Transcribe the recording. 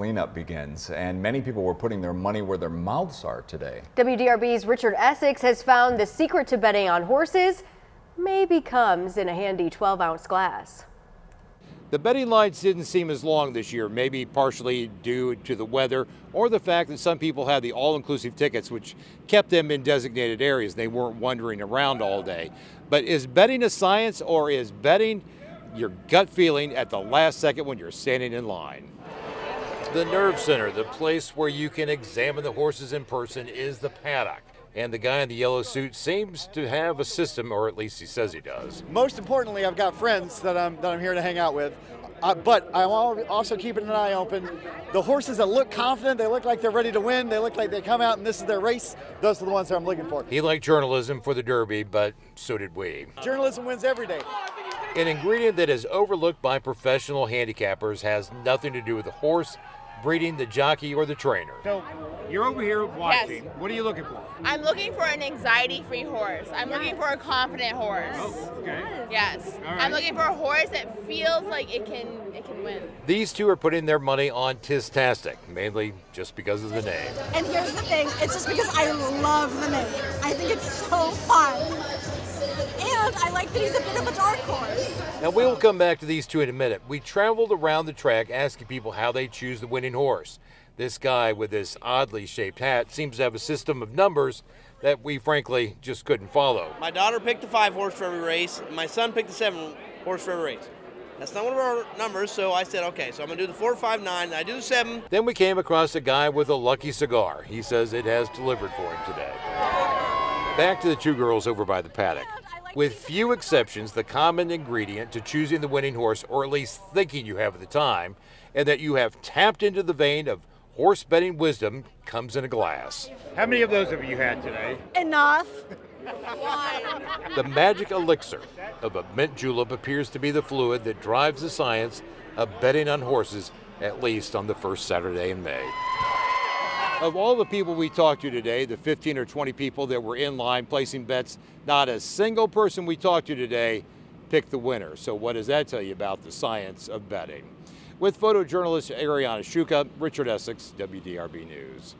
Cleanup begins, and many people were putting their money where their mouths are today. WDRB's Richard Essex has found the secret to betting on horses maybe comes in a handy 12-ounce glass. The betting lines didn't seem as long this year, maybe partially due to the weather or the fact that some people had the all-inclusive tickets, which kept them in designated areas. They weren't wandering around all day. But is betting a science, or is betting your gut feeling at the last second when you're standing in line? The Nerve Center, the place where you can examine the horses in person, is the paddock. And the guy in the yellow suit seems to have a system, or at least he says he does. Most importantly, I've got friends that I'm here to hang out with. But I'm also keeping an eye open. The horses that look confident, they look like they're ready to win, they look like they come out and this is their race, those are the ones that I'm looking for. He liked journalism for the Derby, but so did we. Journalism wins every day. An ingredient that is overlooked by professional handicappers has nothing to do with the horse, breeding, the jockey, or the trainer. So you're over here watching. Yes. What are you looking for? I'm looking for an anxiety-free horse. I'm looking for a confident horse. Oh, okay. Yes. All right. I'm looking for a horse that feels like it can win. These two are putting their money on Tistastic, mainly just because of the name. And here's the thing, it's just because I love the name. I think it's so fun. And I like that he's a bit of a dark horse. Now, we will come back to these two in a minute. We traveled around the track asking people how they choose the winning horse. This guy with this oddly shaped hat seems to have a system of numbers that we frankly just couldn't follow. My daughter picked the 5 horse for every race. My son picked the 7 horse for every race. That's not one of our numbers, so I said, okay, so I'm going to do the 4, 5, 9, and I do the 7. Then we came across a guy with a lucky cigar. He says it has delivered for him today. Back to the two girls over by the paddock. With few exceptions, the common ingredient to choosing the winning horse, or at least thinking you have at the time, and that you have tapped into the vein of horse betting wisdom, comes in a glass. How many of those have you had today? Enough. The magic elixir of a mint julep appears to be the fluid that drives the science of betting on horses, at least on the first Saturday in May. Of all the people we talked to today, the 15 or 20 people that were in line placing bets, not a single person we talked to today picked the winner. So what does that tell you about the science of betting? With photojournalist Ariana Shuka, Richard Essex, WDRB News.